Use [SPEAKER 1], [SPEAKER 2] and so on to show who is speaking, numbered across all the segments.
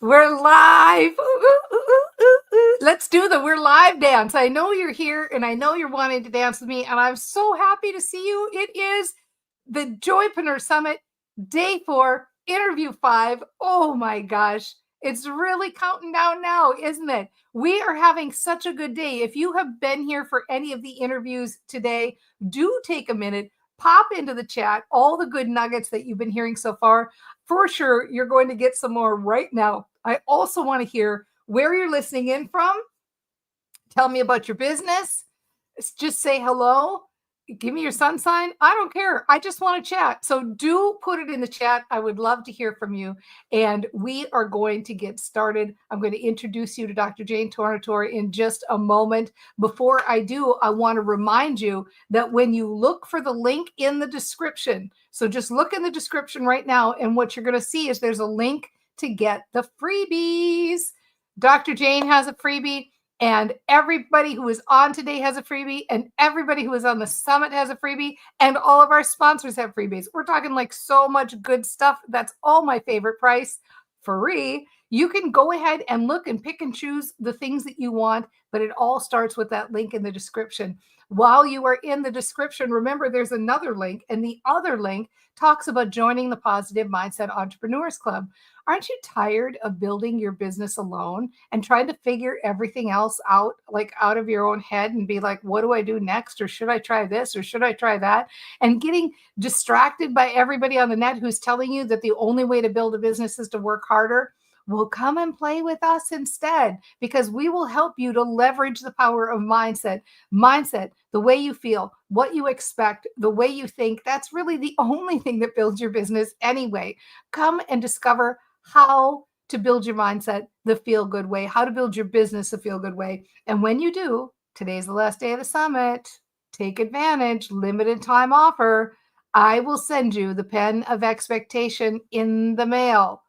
[SPEAKER 1] We're live. Ooh, ooh, ooh, ooh, ooh. Let's do the we're live dance. I know you're here and I know you're wanting to dance with me, and I'm so happy to see you. It is the Joypreneur Summit, day 4, interview 5. Oh my gosh. It's really counting down now, isn't it? We are having such a good day. If you have been here for any of the interviews today, do take a minute, pop into the chat all the good nuggets that you've been hearing so far. For sure, you're going to get some more right now. I also want to hear where you're listening in from. Tell me about your business. Just say hello. Give me your sun sign. I don't care. I just want to chat. So do put it in the chat. I would love to hear from you. And we are going to get started. I'm going to introduce you to Dr. Jane Tornatore in just a moment. Before I do, I want to remind you that when you look for the link in the description, so just look in the description right now, and what you're going to see is there's a link to get the freebies. Dr. Jane has a freebie. And everybody who is on today has a freebie, and everybody who is on the summit has a freebie, and all of our sponsors have freebies. We're talking like so much good stuff. That's all my favorite price, free. You can go ahead and look and pick and choose the things that you want, but it all starts with that link in the description. While you are in the description, remember there's another link, and the other link talks about joining the Positive Mindset Entrepreneurs Club. Aren't you tired of building your business alone and trying to figure everything else out, like out of your own head, and be like, what do I do next? Or should I try this? Or should I try that? And getting distracted by everybody on the net who's telling you that the only way to build a business is to work harder? Well, come and play with us instead, because we will help you to leverage the power of mindset. Mindset, the way you feel, what you expect, the way you think, that's really the only thing that builds your business anyway. Come and discover how to build your mindset the feel good way, how to build your business the feel good way. And when you do, today's the last day of the summit. Take advantage, limited time offer. I will send you the pen of expectation in the mail.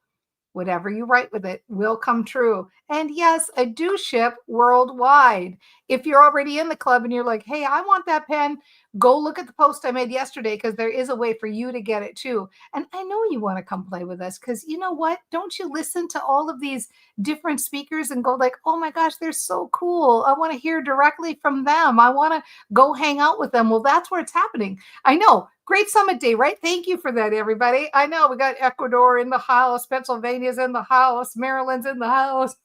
[SPEAKER 1] Whatever you write with it will come true. And yes, I do ship worldwide. If you're already in the club and you're like, hey, I want that pen, go look at the post I made yesterday, because there is a way for you to get it too. And I know you want to come play with us, because you know what? Don't you listen to all of these different speakers and go like, oh my gosh, they're so cool. I want to hear directly from them. I want to go hang out with them. Well, that's where it's happening. I know. Great summit day, right? Thank you for that, everybody. I know we got Ecuador in the house, Pennsylvania's in the house, Maryland's in the house,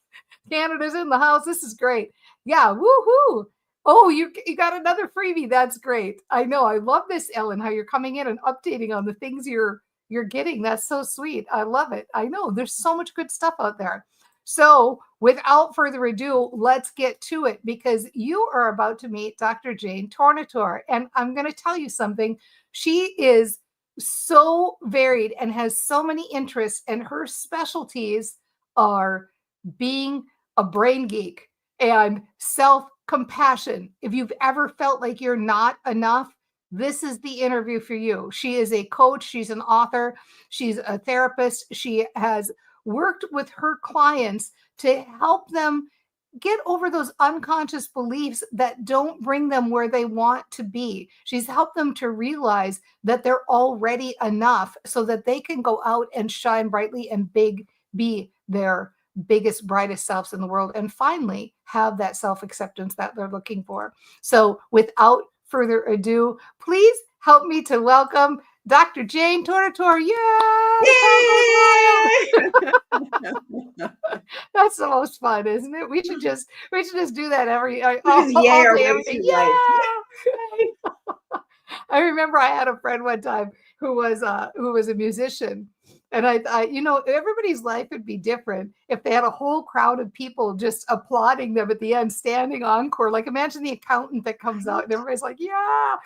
[SPEAKER 1] Canada's in the house. This is great. Yeah, woohoo. Oh, you got another freebie. That's great. I know. I love this, Ellen, how you're coming in and updating on the things you're getting. That's so sweet. I love it. I know there's so much good stuff out there. So without further ado, let's get to it, because you are about to meet Dr. Jane Tornatore. And I'm going to tell you something. She is so varied and has so many interests, and her specialties are being a brain geek and self-compassion. If you've ever felt like you're not enough, this is the interview for you. She is a coach. She's an author. She's a therapist. She has worked with her clients to help them get over those unconscious beliefs that don't bring them where they want to be. She's helped them to realize that they're already enough, so that they can go out and shine brightly and be their biggest, brightest selves in the world, and finally have that self-acceptance that they're looking for. So without further ado, please help me to welcome Dr. Jane Tornatore. Yay! That's the most fun, isn't it? We should just do that all day, every day. Yeah. I remember I had a friend one time who was a musician. And I thought, everybody's life would be different if they had a whole crowd of people just applauding them at the end, standing encore. Like, imagine the accountant that comes out and everybody's like, yeah.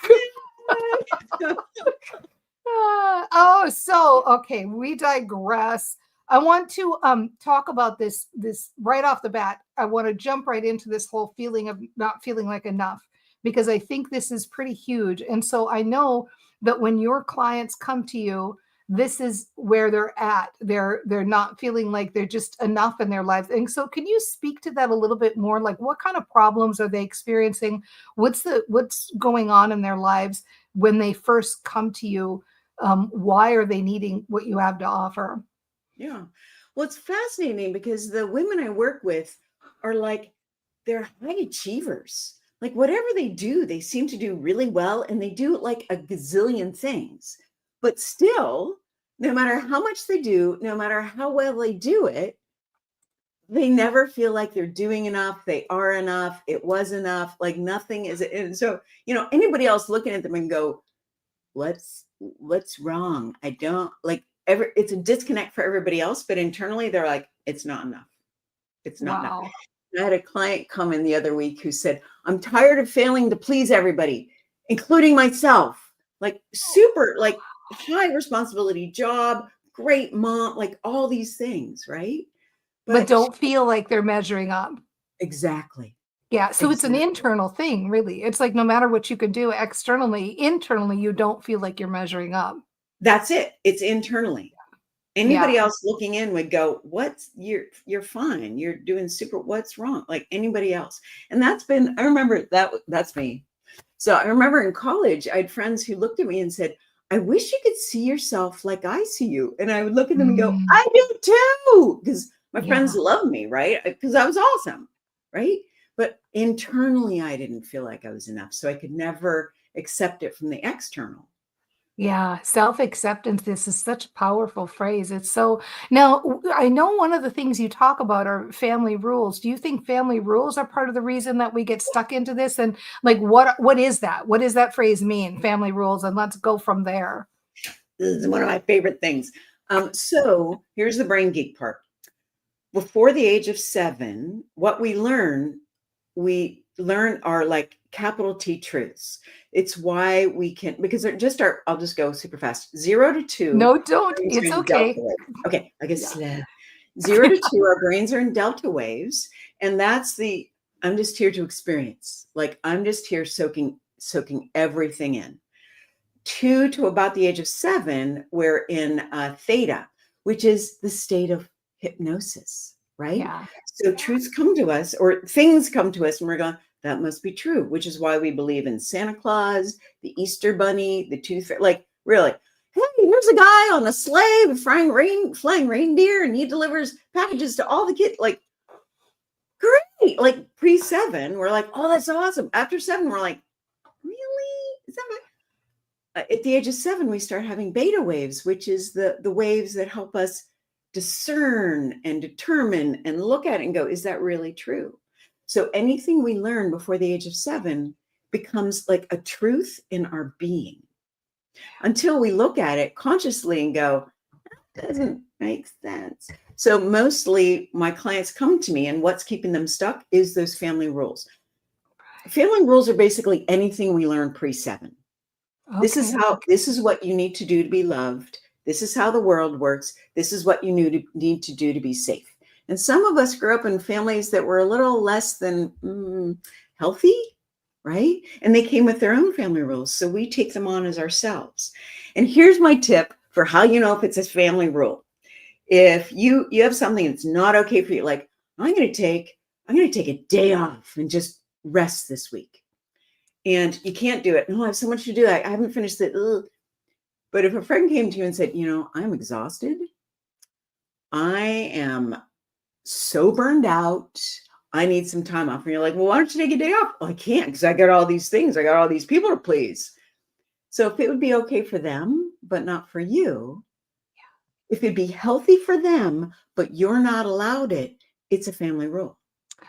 [SPEAKER 1] Okay, we digress. I want to talk about this right off the bat. I want to jump right into this whole feeling of not feeling like enough, because I think this is pretty huge. And so I know that when your clients come to you, this is where they're at. They're not feeling like they're just enough in their lives. And so can you speak to that a little bit more? Like, what kind of problems are they experiencing? What's going on in their lives when they first come to you? Why are they needing what you have to offer?
[SPEAKER 2] Yeah. Well, it's fascinating because the women I work with are like, they're high achievers. Like whatever they do, they seem to do really well and they do like a gazillion things. But still, no matter how much they do, no matter how well they do it, they never feel like they're doing enough. They are enough. It was enough. Like nothing is. And so, anybody else looking at them and go, what's wrong? I don't like ever. It's a disconnect for everybody else, but internally they're like, it's not enough. It's not enough.
[SPEAKER 1] Wow.
[SPEAKER 2] I had a client come in the other week who said, I'm tired of failing to please everybody, including myself. Like super, like high responsibility job, great mom, like all these things, right?
[SPEAKER 1] But
[SPEAKER 2] But
[SPEAKER 1] don't feel like they're measuring up.
[SPEAKER 2] exactly,
[SPEAKER 1] Yeah, so it's an
[SPEAKER 2] exactly.
[SPEAKER 1] internal thing, really. It's like no matter what you can do externally, internally, you don't feel like you're measuring up.
[SPEAKER 2] That's it. It's internally.
[SPEAKER 1] Yeah.
[SPEAKER 2] Anybody else looking in would go, what's you're fine. You're doing super. What's wrong? Like anybody else. And I remember that's me. So I remember in college, I had friends who looked at me and said, I wish you could see yourself like I see you. And I would look at them and go,
[SPEAKER 1] Mm,
[SPEAKER 2] I do too. Because my friends
[SPEAKER 1] yeah.
[SPEAKER 2] love me, right? Because I was awesome, right? But internally, I didn't feel like I was enough. So I could never accept it from the external.
[SPEAKER 1] Yeah, self-acceptance, this is such a powerful phrase. It's so now I know one of the things you talk about are family rules. Do you think family rules are part of the reason that we get stuck into this? And like what is that? What does that phrase mean? Family rules, and let's go from there.
[SPEAKER 2] This is one of my favorite things. So here's the brain geek part. Before the age of 7, what we learn are like capital T truths. It's why we can, because they're just I'll just go super fast. 0 to 2,
[SPEAKER 1] No, don't.
[SPEAKER 2] brains are
[SPEAKER 1] It's
[SPEAKER 2] in delta
[SPEAKER 1] okay.
[SPEAKER 2] waves. Okay, I guess
[SPEAKER 1] Yeah.
[SPEAKER 2] slow. 0 to 2, our brains are in delta waves. And I'm just here to experience. Like I'm just here soaking everything in. 2 to about the age of 7, we're in theta, which is the state of hypnosis, right?
[SPEAKER 1] Yeah.
[SPEAKER 2] So truths come to us or things come to us and we're going, that must be true, which is why we believe in Santa Claus, the Easter Bunny, the Tooth Fairy. Like, really, hey, here's a guy on a sleigh with flying reindeer and he delivers packages to all the kids. Like, great. Like pre-7, we're like, oh, that's awesome. After 7, we're like, really? Is that at the age of 7, we start having beta waves, which is the waves that help us discern and determine and look at it and go, is that really true? So anything we learn before the age of 7 becomes like a truth in our being until we look at it consciously and go, that doesn't make sense. So mostly my clients come to me and what's keeping them stuck is those family rules. Family rules are basically anything we learn pre-7.
[SPEAKER 1] Okay.
[SPEAKER 2] This is what you need to do to be loved. This is how the world works. This is what you need to do to be safe. And some of us grew up in families that were a little less than healthy, right? And they came with their own family rules. So we take them on as ourselves. And here's my tip for how you know if it's a family rule. If you have something that's not okay for you, like I'm going to take a day off and just rest this week and you can't do it. No, I have so much to do. I haven't finished it. Ugh. But if a friend came to you and said, I'm exhausted, I am so burned out, I need some time off. And you're like, well, why don't you take a day off? Well, I can't because I got all these things. I got all these people to please. So if it would be okay for them, but not for you, if it'd be healthy for them, but you're not allowed it, it's a family rule.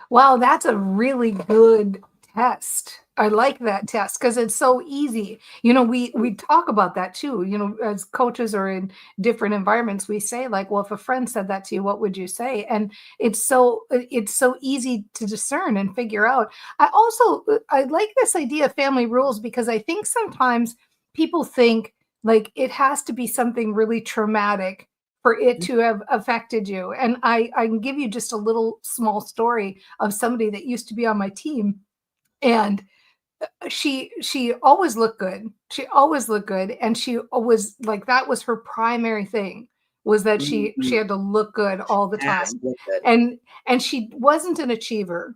[SPEAKER 1] Wow, that's a really good test. I like that test because it's so easy. We talk about that too. As coaches or in different environments, we say like, well, if a friend said that to you, what would you say? And it's so easy to discern and figure out. I like this idea of family rules because I think sometimes people think like it has to be something really traumatic for it to have affected you. And I can give you just a little small story of somebody that used to be on my team. And she always looked good. She always looked good. And she always like that was her primary thing was that she
[SPEAKER 2] Mhm.
[SPEAKER 1] had to look good all the
[SPEAKER 2] Ask
[SPEAKER 1] time.
[SPEAKER 2] what the-
[SPEAKER 1] And she wasn't an achiever.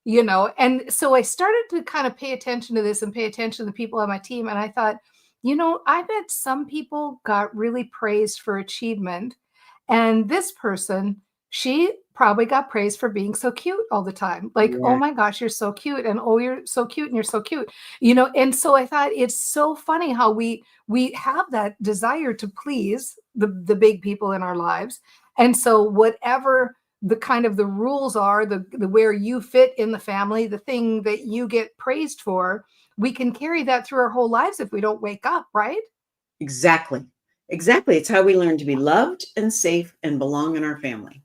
[SPEAKER 1] And so I started to kind of pay attention to this and pay attention to the people on my team. And I thought, I bet some people got really praised for achievement And this person, she probably got praised for being so cute all the time. Like, oh
[SPEAKER 2] Yeah,
[SPEAKER 1] my gosh, you're so cute. And oh, you're so cute and you're so cute. And so I thought it's so funny how we have that desire to please the big people in our lives. And so whatever the kind of the rules are, the where you fit in the family, the thing that you get praised for, we can carry that through our whole lives if we don't wake up, right?
[SPEAKER 2] exactly. Exactly. It's how we learn to be loved and safe and belong in our family.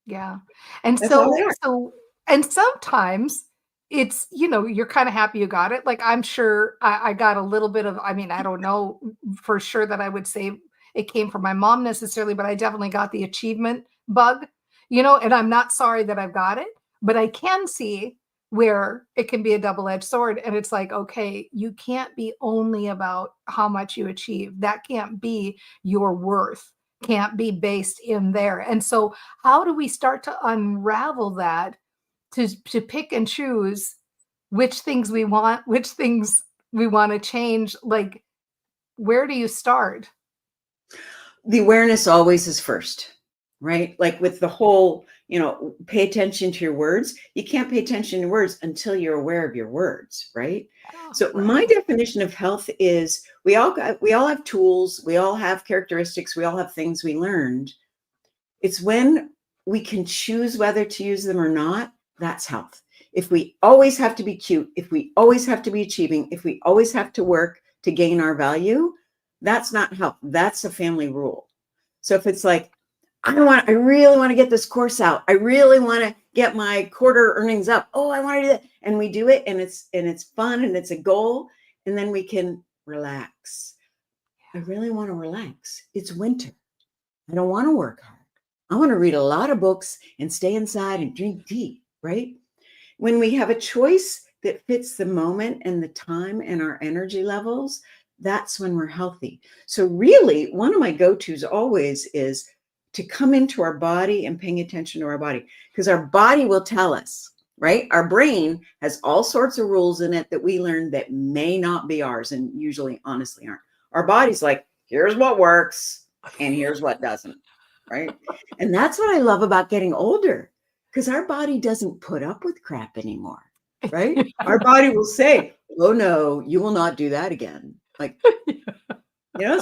[SPEAKER 1] Yeah. And
[SPEAKER 2] That's all they
[SPEAKER 1] so
[SPEAKER 2] are.
[SPEAKER 1] so and sometimes it's, you're kind of happy you got it. Like I'm sure I got a little bit of, I mean, I don't know for sure that I would say it came from my mom necessarily, but I definitely got the achievement bug, and I'm not sorry that I've got it, but I can see where it can be a double-edged sword. And it's like, okay, you can't be only about how much you achieve. That can't be your worth, can't be based in there. And so how do we start to unravel that to pick and choose which things we want, which things we want to change? Like, where do you start?
[SPEAKER 2] The awareness always is first, right? Like with the whole, pay attention to your words. You can't pay attention to words until you're aware of your words, right?
[SPEAKER 1] Oh,
[SPEAKER 2] So my
[SPEAKER 1] right.
[SPEAKER 2] definition of health is we all have tools, we all have characteristics, we all have things we learned. It's when we can choose whether to use them or not, that's health. If we always have to be cute, if we always have to be achieving, if we always have to work to gain our value, that's not health. That's a family rule. So if it's like, I really want to get this course out. I really want to get my quarter earnings up. Oh, I want to do that. And we do it and it's fun and it's a goal. And then we can relax. I really want to relax. It's winter. I don't want to work hard. I want to read a lot of books and stay inside and drink tea, right? When we have a choice that fits the moment and the time and our energy levels, that's when we're healthy. So really, one of my go-tos always is to come into our body and paying attention to our body, because our body will tell us, right? Our brain has all sorts of rules in it that we learned that may not be ours and usually honestly aren't. Our body's like, here's what works and here's what doesn't, right? And that's what I love about getting older, because our body doesn't put up with crap anymore, right? Our body will say, oh no, you will not do that again. Like,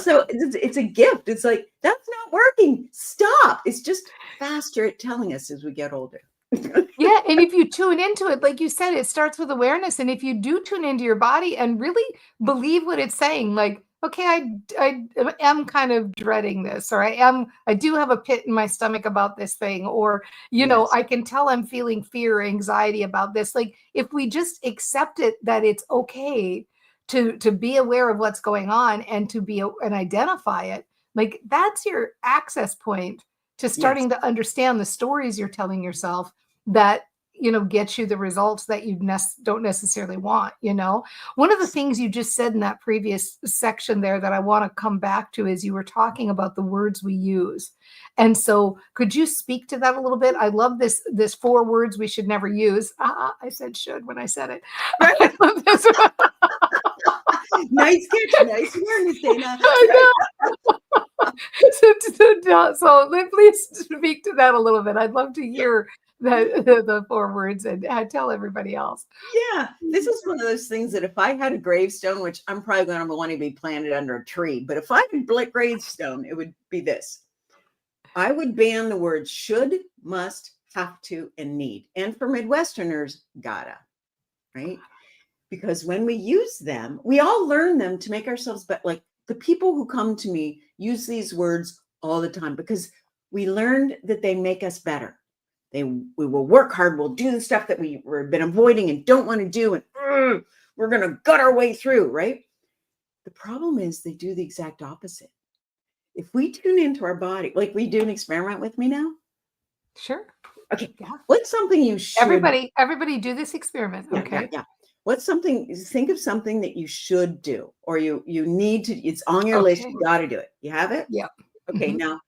[SPEAKER 2] so it's a gift. It's like, that's not working. Stop. It's just faster at telling us as we get older.
[SPEAKER 1] Yeah, and if you tune into it, like you said, it starts with awareness. And if you do tune into your body and really believe what it's saying, like, okay, I am kind of dreading this, or I do have a pit in my stomach about this thing, or,
[SPEAKER 2] Yes.
[SPEAKER 1] I can tell I'm feeling fear or anxiety about this. Like, if we just accept it, that it's okay to be aware of what's going on and and identify it, like that's your access point to
[SPEAKER 2] Yes.
[SPEAKER 1] starting to understand the stories you're telling yourself that get you the results that you don't necessarily want. One of the things you just said in that previous section there that I want to come back to is you were talking about the words we use. And so could you speak to that a little bit? I love this 4 words we should never use. I said should when I said it.
[SPEAKER 2] Right.
[SPEAKER 1] I love this.
[SPEAKER 2] Nice catch. Nice awareness, Dana.
[SPEAKER 1] I know. Please speak to that a little bit. I'd love to hear the 4 words and tell everybody else.
[SPEAKER 2] Yeah, this is one of those things that if I had a gravestone, which I'm probably going to want to be planted under a tree, but if I had a gravestone, it would be this. I would ban the words should, must, have to, and need. And for Midwesterners, gotta, right? Because when we use them, we all learn them to make ourselves better. Like the people who come to me use these words all the time because we learned that they make us better. We will work hard. We'll do the stuff that we've been avoiding and don't want to do. And we're going to gut our way through, right? The problem is they do the exact opposite. If we tune into our body, like we do an experiment with me now.
[SPEAKER 1] Sure.
[SPEAKER 2] Okay.
[SPEAKER 1] Yeah.
[SPEAKER 2] What's something you should...
[SPEAKER 1] Everybody do this experiment. Okay.
[SPEAKER 2] Yeah. What's something, think of something that you should do, or you need to, it's on your list.
[SPEAKER 1] Okay.
[SPEAKER 2] You got to do it. You have it?
[SPEAKER 1] Yeah.
[SPEAKER 2] Okay. Now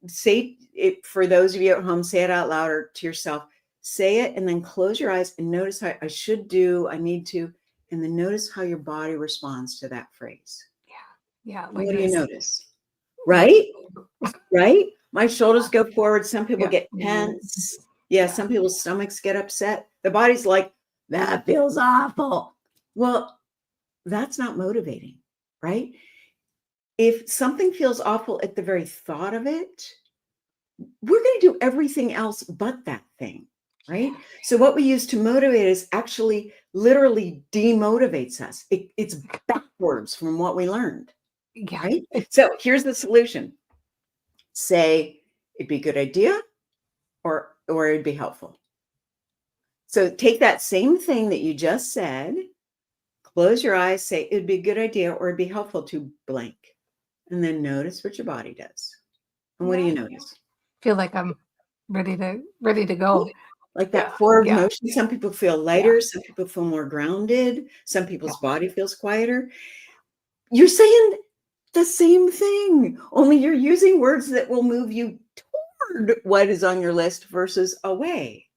[SPEAKER 2] say it, for those of you at home, say it out loud or to yourself, say it, and then close your eyes and notice how I should do, I need to, and then notice how your body responds to that phrase.
[SPEAKER 1] Yeah.
[SPEAKER 2] Like what do you notice? Right? Right? My shoulders go forward. Some people
[SPEAKER 1] Yeah.
[SPEAKER 2] get tense. Yeah, some people's stomachs get upset. The body's like, that feels awful. Well, that's not motivating, right? If something feels awful at the very thought of it, we're going to do everything else but that thing, right? So what we use to motivate is actually literally demotivates us. It's backwards from what we learned,
[SPEAKER 1] Yeah.
[SPEAKER 2] right? So here's the solution. Say it'd be a good idea or it'd be helpful. So take that same thing that you just said, close your eyes, say it'd be a good idea or it'd be helpful to blank. And then notice what your body does. And what do you notice?
[SPEAKER 1] Feel like I'm ready to go.
[SPEAKER 2] Like
[SPEAKER 1] Yeah.
[SPEAKER 2] that forward
[SPEAKER 1] Yeah.
[SPEAKER 2] motion. Some people feel lighter, some people feel more grounded, some people's body feels quieter. You're saying the same thing, only you're using words that will move you toward what is on your list versus away.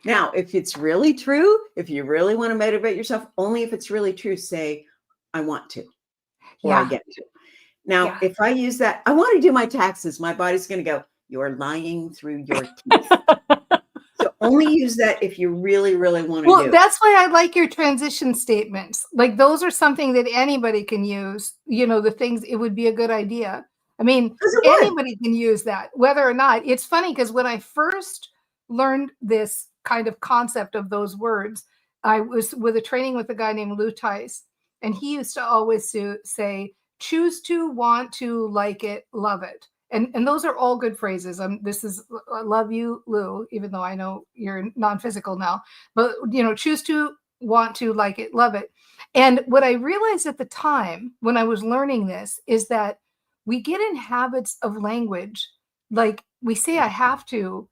[SPEAKER 2] Now, if it's really true, if you really want to motivate yourself, only if it's really true, say, I want to, or I get to. Now, if I use that, I want to do my taxes, my body's going to go, you're lying through your teeth. So only use that if you really, really want to do it.
[SPEAKER 1] Well, that's why I like your transition statements. Like those are something that anybody can use, the things it would be a good idea. I mean, anybody can use that, whether or not. It's funny because when I first learned this kind of concept of those words, I was with a training with a guy named Lou Tice, and he used to always say, choose to, want to, like it, love it. And those are all good phrases. This is, I love you, Lou, even though I know you're non-physical now, but choose to, want to, like it, love it. And what I realized at the time when I was learning this is that we get in habits of language. Like we say, I have to,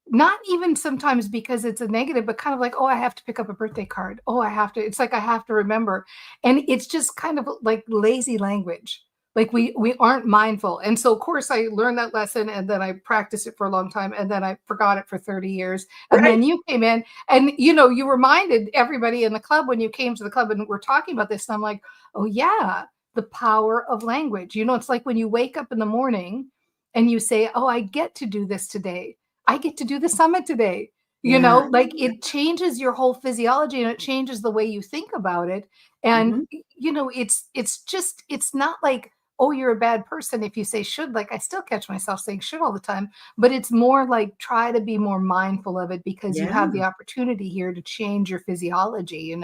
[SPEAKER 1] not even sometimes because it's a negative, but kind of like, oh, I have to pick up a birthday card. Oh, I have to, it's like, I have to remember. And it's just kind of like lazy language. Like we aren't mindful. And so of course I learned that lesson and then I practiced it for a long time and then I forgot it for 30 years. And then you came in and you reminded everybody in the club when you came to the club and we're talking about this. And I'm like, oh yeah, the power of language. It's like when you wake up in the morning and you say, oh, I get to do this today. I get to do the summit today. Like it changes your whole physiology and it changes the way you think about it. And it's not like, oh, you're a bad person if you say should. Like I still catch myself saying should all the time, but it's more like try to be more mindful of it because you have the opportunity here to change your physiology,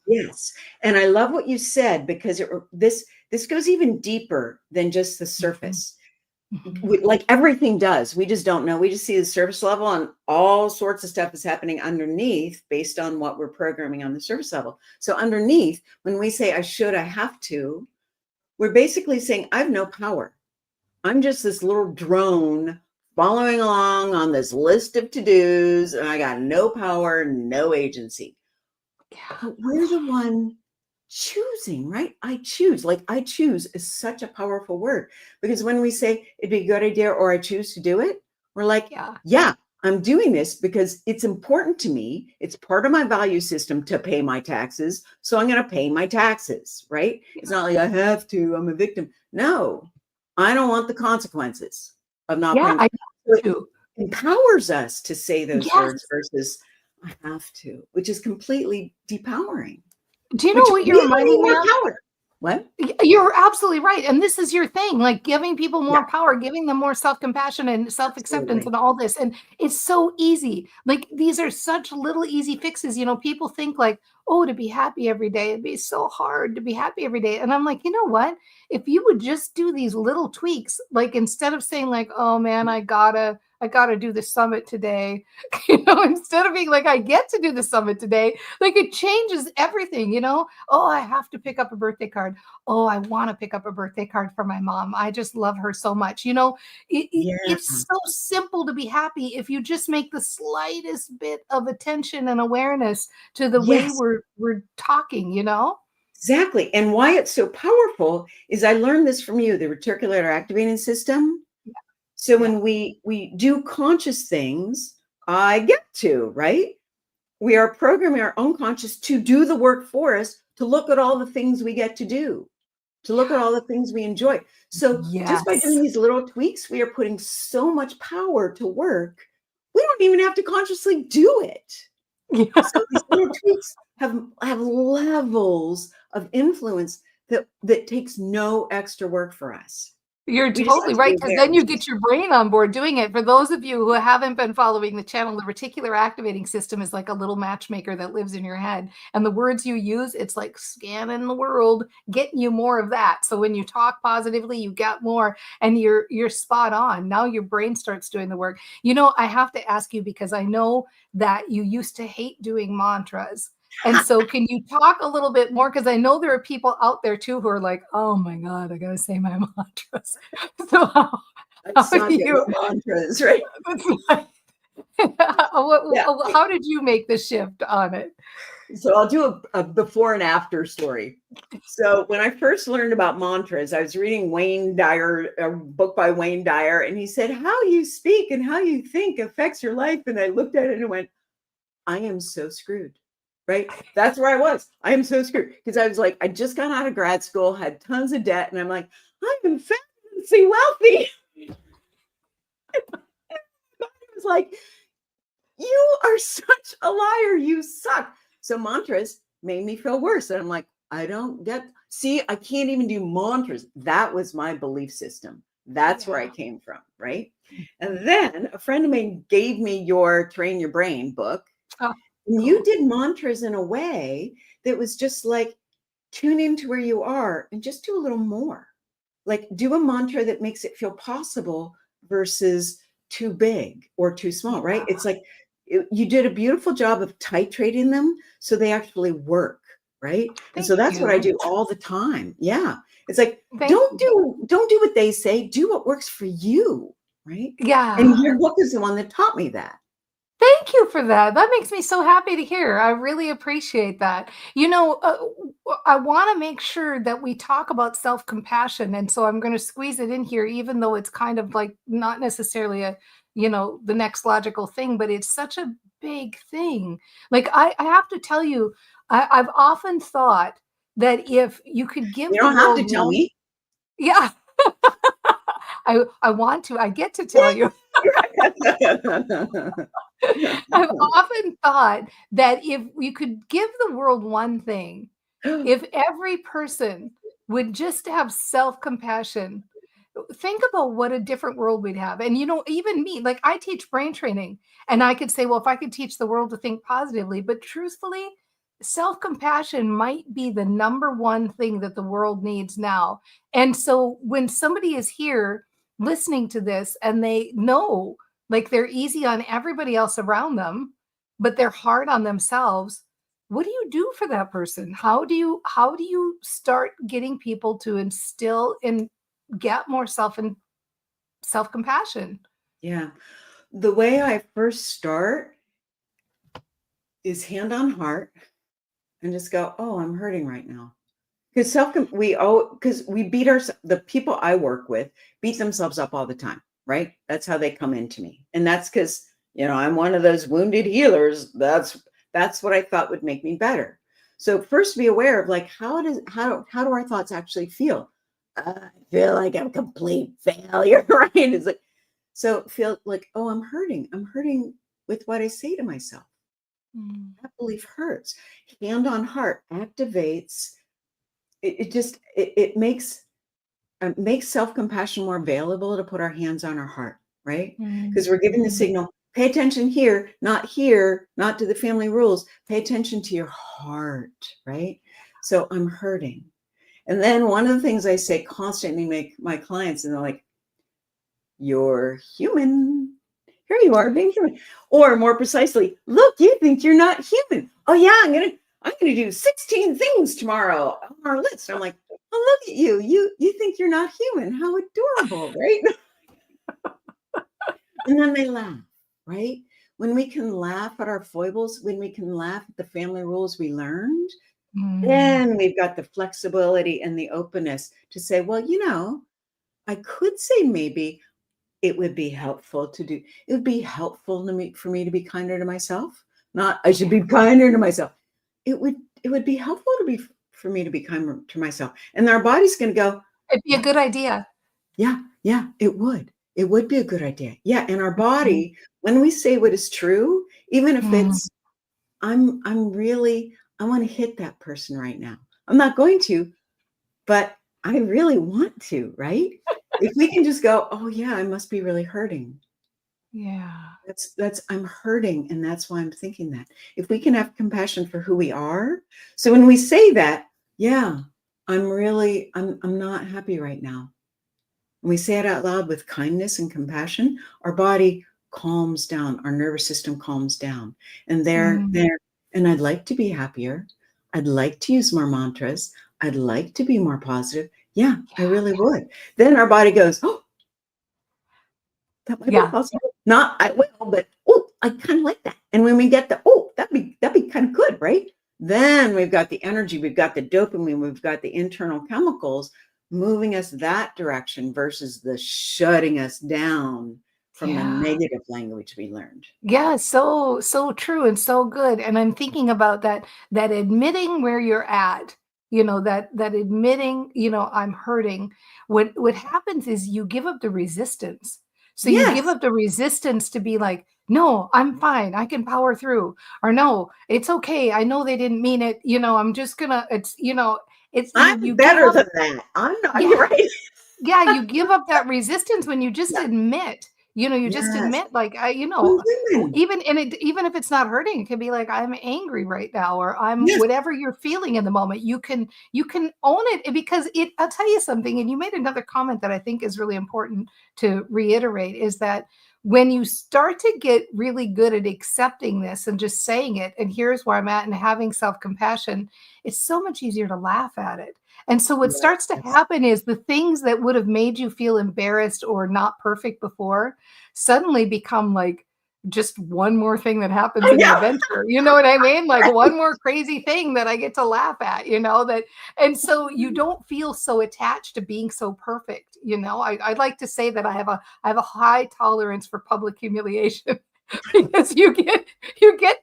[SPEAKER 2] Yes. And I love what you said because this goes even deeper than just the surface. Like everything does. We just don't know. We just see the surface level and all sorts of stuff is happening underneath based on what we're programming on the surface level. So underneath, when we say I should, I have to, we're basically saying I have no power. I'm just this little drone following along on this list of to-dos and I got no power, no agency. But we're the one choosing, right? I choose. Like I choose is such a powerful word because when we say it'd be a good idea or I choose to do it, we're like, yeah, I'm doing this because it's important to me. It's part of my value system to pay my taxes. So I'm going to pay my taxes, right? It's not like I have to, I'm a victim. No, I don't want the consequences of not paying.
[SPEAKER 1] I
[SPEAKER 2] do. It empowers us to say those words versus I have to, which is completely depowering.
[SPEAKER 1] Do you know what you're reminding me of?
[SPEAKER 2] Power. What?
[SPEAKER 1] You're absolutely right. And this is your thing, like giving people more power, giving them more self-compassion and self-acceptance and all this. And it's so easy. Like these are such little easy fixes. People think like, oh, to be happy every day, it'd be so hard to be happy every day. And I'm like, you know what? If you would just do these little tweaks, like instead of saying like, oh man, I gotta do the summit today, instead of being like, I get to do the summit today, like it changes everything, oh, I have to pick up a birthday card. Oh, I want to pick up a birthday card for my mom. I just love her so much. It's so simple to be happy if you just make the slightest bit of attention and awareness to the way we're talking,
[SPEAKER 2] Exactly. And why it's so powerful is I learned this from you, the reticular activating system. So when we do conscious things, I get to, right? We are programming our own conscious to do the work for us, to look at all the things we get to do. to look at all the things we enjoy. So just by
[SPEAKER 1] Yes.
[SPEAKER 2] doing these little tweaks, we are putting so much power to work. We don't even have to consciously do it.
[SPEAKER 1] Yeah.
[SPEAKER 2] So these little tweaks have levels of influence that takes no extra work for us.
[SPEAKER 1] You're
[SPEAKER 2] We just have
[SPEAKER 1] totally
[SPEAKER 2] to be
[SPEAKER 1] right, because
[SPEAKER 2] aware.
[SPEAKER 1] then you get your brain on board doing it. For those of you who haven't been following the channel, the reticular activating system is like a little matchmaker that lives in your head. And the words you use, it's like scanning the world, getting you more of that. So when you talk positively, you get more, and you're spot on. Now your brain starts doing the work. You know, I have to ask you, because I know that you used to hate doing mantras. And so can you talk a little bit more? Because I know there are people out there too who are like, oh my God, I gotta say my mantras. So
[SPEAKER 2] I
[SPEAKER 1] how do
[SPEAKER 2] suck at
[SPEAKER 1] you
[SPEAKER 2] my mantras, right? Yeah.
[SPEAKER 1] how did you make the shift on it?
[SPEAKER 2] So I'll do a before and after story. So when I first learned about mantras, I was reading Wayne Dyer, a book by Wayne Dyer, and he said, how you speak and how you think affects your life. And I looked at it and went, I am so screwed, right? That's where I was. I am so screwed, because I was like, I just got out of grad school, had tons of debt, and I'm like, I'm fabulously wealthy. I was like, you are such a liar. You suck. So mantras made me feel worse. And I'm like, I can't even do mantras. That was my belief system. That's where I came from, right? And then a friend of mine gave me your Train Your Brain book.
[SPEAKER 1] Oh,
[SPEAKER 2] And you
[SPEAKER 1] cool.
[SPEAKER 2] did mantras in a way that was just like, tune into where you are and just do a little more. Like, do a mantra that makes it feel possible versus too big or too small, right? It's like you did a beautiful job of titrating them so they actually work, right? And
[SPEAKER 1] Thank
[SPEAKER 2] so that's what I
[SPEAKER 1] you.
[SPEAKER 2] do all the time. Yeah. It's like,
[SPEAKER 1] Thank you.
[SPEAKER 2] don't do what they say, do what works for you, right? And
[SPEAKER 1] Yeah.
[SPEAKER 2] your book is the one that taught me that.
[SPEAKER 1] Thank you for that. That makes me so happy to hear. I really appreciate that. You know, I want to make sure that we talk about self-compassion. And so I'm going to squeeze it in here, even though it's kind of like not necessarily the next logical thing, but it's such a big thing. Like, I have to tell you, I've often thought that if you could give
[SPEAKER 2] You
[SPEAKER 1] the
[SPEAKER 2] don't have to
[SPEAKER 1] world
[SPEAKER 2] tell
[SPEAKER 1] one,
[SPEAKER 2] me.
[SPEAKER 1] yeah, I want to, I get to tell you. I've often thought that if you could give the world one thing, if every person would just have self-compassion, think about what a different world we'd have. And even me, like, I teach brain training, and I could say, well, if I could teach the world to think positively, but truthfully, self-compassion might be the number one thing that the world needs now. And so when somebody is here listening to this and they know, like, they're easy on everybody else around them, but they're hard on themselves, what do you do for that person? How do you start getting people to instill and get more self-compassion?
[SPEAKER 2] Yeah. The way I first start is hand on heart and just go, oh, I'm hurting right now. Because we beat the people I work with beat themselves up all the time, right? That's how they come into me. And that's because, I'm one of those wounded healers. That's what I thought would make me better. So first be aware of, like, how do our thoughts actually feel? I feel like I'm a complete failure, right? It's like, so feel like, oh, I'm hurting. I'm hurting with what I say to myself.
[SPEAKER 1] Mm.
[SPEAKER 2] That belief hurts. Hand on heart activates. It makes self-compassion more available to put our hands on our heart, right? Because we're giving the
[SPEAKER 1] Mhm.
[SPEAKER 2] signal, pay attention here, not to the family rules. Pay attention to your heart, right? So I'm hurting. And then one of the things I say constantly make my clients, and they're like, you're human. Here you are being human. Or more precisely, look, you think you're not human. Oh yeah, I'm gonna do 16 things tomorrow on our list. I'm like, oh, look at you. You think you're not human. How adorable, right? And then they laugh, right? When we can laugh at our foibles, when we can laugh at the family rules we learned,
[SPEAKER 1] Mm.
[SPEAKER 2] then we've got the flexibility and the openness to say, well, I could say maybe it would be helpful to me for me to be kinder to myself. Not I should be kinder to myself. It would be helpful for me to be kinder to myself. And our body's going to go,
[SPEAKER 1] It'd be a good idea.
[SPEAKER 2] yeah, it would. It would be a good idea. Yeah. And our body, when we say what is true, even if
[SPEAKER 1] Mm.
[SPEAKER 2] it's, I want to hit that person right now. I'm not going to, but I really want to, right? If we can just go, oh yeah, I must be really hurting.
[SPEAKER 1] Yeah.
[SPEAKER 2] I'm hurting. And that's why I'm thinking that. If we can have compassion for who we are. So when we say that, yeah, I'm not happy right now. When we say it out loud with kindness and compassion, our body calms down, our nervous system calms down. And and I'd like to be happier. I'd like to use more mantras. I'd like to be more positive. Yeah, I really would. Then our body goes, oh, that might be possible. Not I will, but oh, I kind of like that. And when we get that'd be kind of good, right? Then we've got the energy, we've got the dopamine, we've got the internal chemicals moving us that direction versus the shutting us down from the negative language we learned.
[SPEAKER 1] Yeah, so true and so good. And I'm thinking about that admitting where you're at, that admitting, I'm hurting. What happens is you give up the resistance. So you give
[SPEAKER 2] Yes.
[SPEAKER 1] up the resistance to be like, no, I'm fine. I can power through. Or no, it's okay. I know they didn't mean it. I'm just gonna, it's
[SPEAKER 2] I'm
[SPEAKER 1] you give
[SPEAKER 2] better
[SPEAKER 1] up.
[SPEAKER 2] than that. I'm not.
[SPEAKER 1] Yeah.
[SPEAKER 2] You're right.
[SPEAKER 1] Yeah, you give up that resistance when you just
[SPEAKER 2] Yeah.
[SPEAKER 1] admit, you just
[SPEAKER 2] Yes.
[SPEAKER 1] admit like,
[SPEAKER 2] We're women.
[SPEAKER 1] even if it's not hurting, it can be like, I'm angry right now, or I'm
[SPEAKER 2] Yes.
[SPEAKER 1] whatever you're feeling in the moment. You can own it because I'll tell you something. And you made another comment that I think is really important to reiterate is that when you start to get really good at accepting this and just saying it, and here's where I'm at, and having self-compassion, it's so much easier to laugh at it. And so what starts to
[SPEAKER 2] Yes.
[SPEAKER 1] happen is the things that would have made you feel embarrassed or not perfect before suddenly become like just one more thing that happens in the
[SPEAKER 2] Yeah.
[SPEAKER 1] adventure. You know what I mean? Like one more crazy thing that I get to laugh at, that, and so you don't feel so attached to being so perfect. I'd like to say that I have a high tolerance for public humiliation. Because you get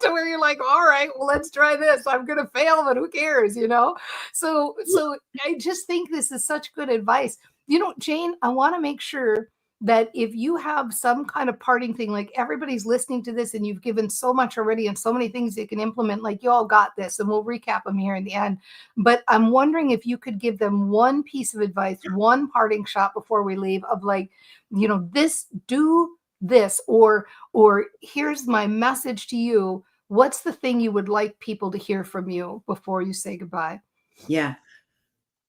[SPEAKER 1] to where you're like, all right, well, let's try this. I'm gonna fail, but who cares, So I just think this is such good advice. Jane, I want to make sure that if you have some kind of parting thing, like everybody's listening to this and you've given so much already and so many things you can implement, like you all got this, and we'll recap them here in the end. But I'm wondering if you could give them one piece of advice, one parting shot before we leave of like, do this, or here's my message to you. What's the thing you would like people to hear from you before you say goodbye?
[SPEAKER 2] Yeah.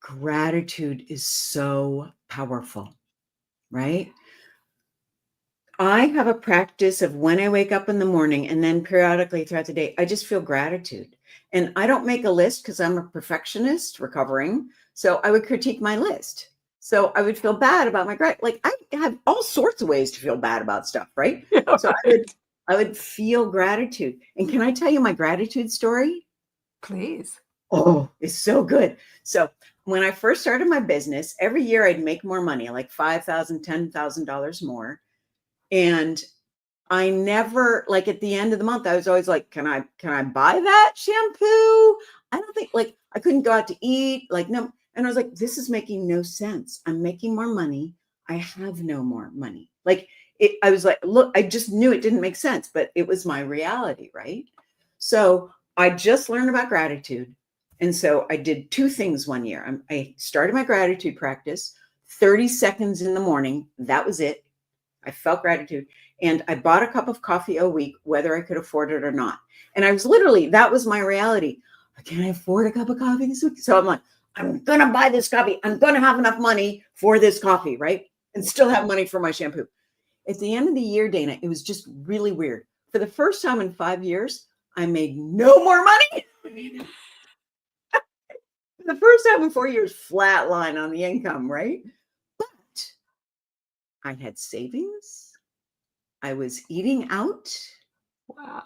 [SPEAKER 2] Gratitude is so powerful, right? I have a practice of when I wake up in the morning and then periodically throughout the day, I just feel gratitude. And I don't make a list because I'm a perfectionist recovering. So I would critique my list. So I would feel bad about my gratitude. Like I have all sorts of ways to feel bad about stuff, right?
[SPEAKER 1] Yeah,
[SPEAKER 2] So I would feel gratitude. And can I tell you my gratitude story?
[SPEAKER 1] please.
[SPEAKER 2] Oh, it's so good. So when I first started my business, every year I'd make more money, like $5,000, $10,000 more. And I never, like at the end of the month, I was always like, can I buy that shampoo? I don't think, like, I couldn't go out to eat, like, no. And I was like, this is making no sense. I'm making more money. I have no more money. Like I was like, look, I just knew it didn't make sense, but it was my reality, right? So I just learned about gratitude. And so I did two things one year. I started my gratitude practice, 30 seconds in the morning. That was it. I felt gratitude. And I bought a cup of coffee a week, whether I could afford it or not. And I was literally, that was my reality. Can I afford a cup of coffee this week? So I'm like, I'm going to buy this coffee. I'm going to have enough money for this coffee, right? And still have money for my shampoo. At the end of the year, Dana, it was just really weird. For the first time in 5 years, I made no more money. The first time in 4 years, flat line on the income, right? But I had savings. I was eating out.
[SPEAKER 1] Wow.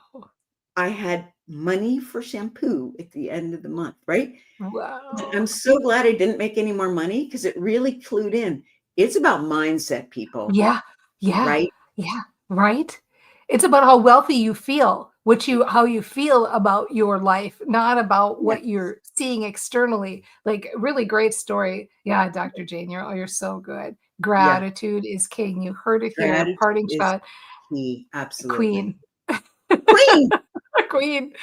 [SPEAKER 2] I had money for shampoo at the end of the month, right?
[SPEAKER 1] Wow.
[SPEAKER 2] I'm so glad I didn't make any more money because it really clued in. It's about mindset, people,
[SPEAKER 1] Yeah. Yeah.
[SPEAKER 2] right?
[SPEAKER 1] Yeah. Right. It's about how wealthy you feel. how you feel about your life, not about what
[SPEAKER 2] Yes.
[SPEAKER 1] you're seeing externally. Like, really great story. Yeah, Dr. Jane, you're so good.
[SPEAKER 2] Yeah.
[SPEAKER 1] Gratitude is king. You heard it here.
[SPEAKER 2] Gratitude
[SPEAKER 1] Parting
[SPEAKER 2] is
[SPEAKER 1] shot,
[SPEAKER 2] key. Absolutely.
[SPEAKER 1] queen.
[SPEAKER 2] Queen.
[SPEAKER 1] Queen.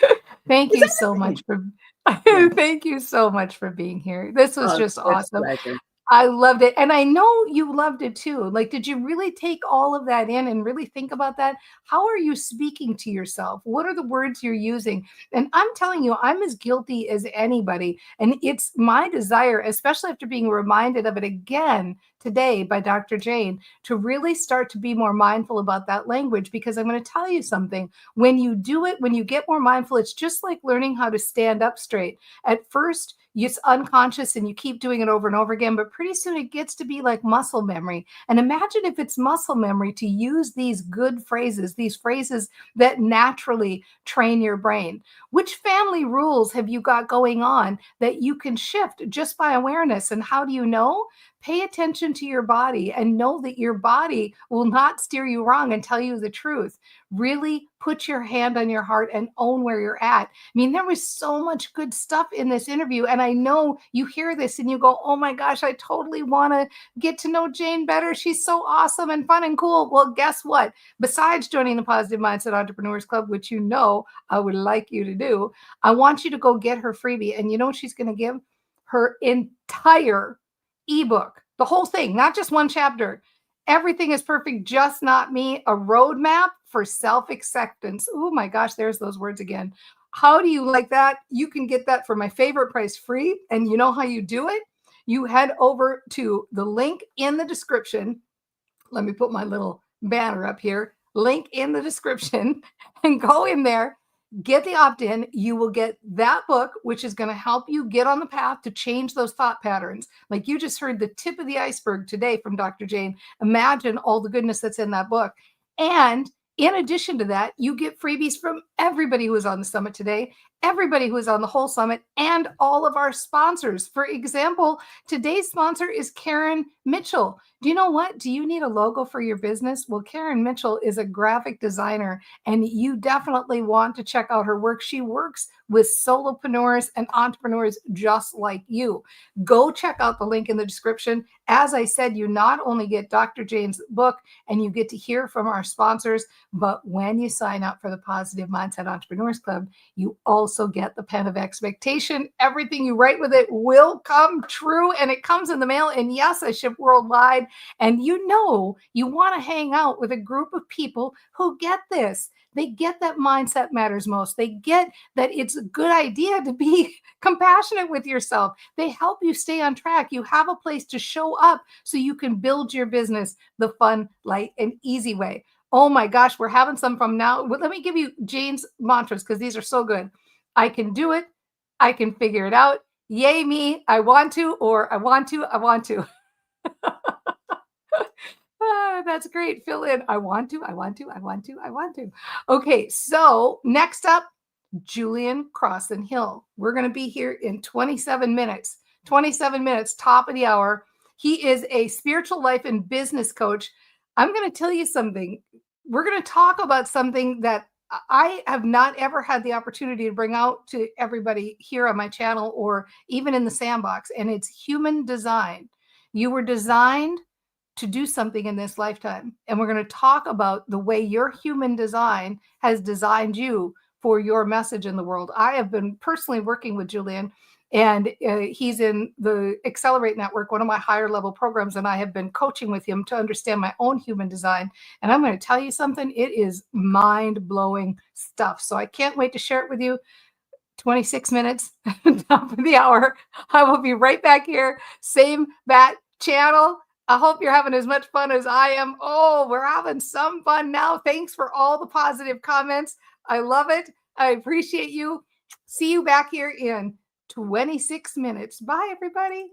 [SPEAKER 1] Thank
[SPEAKER 2] Is
[SPEAKER 1] you
[SPEAKER 2] that
[SPEAKER 1] so
[SPEAKER 2] the
[SPEAKER 1] much
[SPEAKER 2] queen?
[SPEAKER 1] for
[SPEAKER 2] Yeah.
[SPEAKER 1] thank you so much for being here. This was
[SPEAKER 2] Oh,
[SPEAKER 1] just
[SPEAKER 2] such
[SPEAKER 1] awesome.
[SPEAKER 2] pleasure.
[SPEAKER 1] I loved it, and I know you loved it too. Like, did you really take all of that in and really think about that? How are you speaking to yourself? What are the words you're using? And I'm telling you, I'm as guilty as anybody, and it's my desire, especially after being reminded of it again today by Dr. Jane, to really start to be more mindful about that language, because I'm going to tell you something. When you do it, when you get more mindful, it's just like learning how to stand up straight. At first, it's unconscious and you keep doing it over and over again, but pretty soon it gets to be like muscle memory. And imagine if it's muscle memory to use these good phrases, these phrases that naturally train your brain. Which family rules have you got going on that you can shift just by awareness? And how do you know? Pay attention to your body and know that your body will not steer you wrong and tell you the truth. Really put your hand on your heart and own where you're at. I mean, there was so much good stuff in this interview. And I know you hear this and you go, oh my gosh, I totally want to get to know Jane better. She's so awesome and fun and cool. Well, guess what? Besides joining the Positive Mindset Entrepreneurs Club, which you know I would like you to do, I want you to go get her freebie. And you know what she's going to give? Her entire ebook, the whole thing, not just one chapter. Everything is perfect, just not me. A roadmap for self-acceptance. Oh my gosh, there's those words again. How do you like that? You can get that for my favorite price free. And you know how you do it? You head over to the link in the description. Let me put my little banner up here. Link in the description and go in there. Get the opt-in. You will get that book, which is going to help you get on the path to change those thought patterns. Like you just heard the tip of the iceberg today from Dr. Jane. Imagine all the goodness that's in that book. And in addition to that, you get freebies from everybody who was on the summit today, everybody who is on the whole summit, and all of our sponsors. For example, today's sponsor is Karen Mitchell. Do you know what? Do you need a logo for your business? Well, Karen Mitchell is a graphic designer, and you definitely want to check out her work. She works with solopreneurs and entrepreneurs just like you. Go check out the link in the description. As I said, you not only get Dr. Jane's book and you get to hear from our sponsors, but when you sign up for the Positive Mindset Entrepreneurs Club, you also get the pen of expectation. Everything you write with it will come true, and it comes in the mail. And yes, I ship worldwide. And you know, you want to hang out with a group of people who get this. They get that mindset matters most. They get that it's a good idea to be compassionate with yourself. They help you stay on track. You have a place to show up so you can build your business the fun, light, and easy way. Oh my gosh, we're having some from now. Let me give you Jane's mantras because these are so good. I can do it. I can figure it out. Yay me. I want to, or I want to, I want to. That's great. Fill in. I want to, I want to, I want to, I want to. Okay, so next up, Julian Crossan Hill. We're going to be here in 27 minutes. 27 minutes, top of the hour. He is a spiritual life and business coach. I'm going to tell you something. We're going to talk about something that I have not ever had the opportunity to bring out to everybody here on my channel or even in the sandbox, and it's human design. You were designed to do something in this lifetime. And we're going to talk about the way your human design has designed you for your message in the world. I have been personally working with Julian, and he's in the Accelerate Network, one of my higher level programs, and I have been coaching with him to understand my own human design. And I'm going to tell you something, it is mind-blowing stuff. So I can't wait to share it with you. 26 minutes, top of the hour. I will be right back here, same bat channel. I hope you're having as much fun as I am. Oh, we're having some fun now. Thanks for all the positive comments. I love it. I appreciate you. See you back here in 26 minutes. Bye, everybody.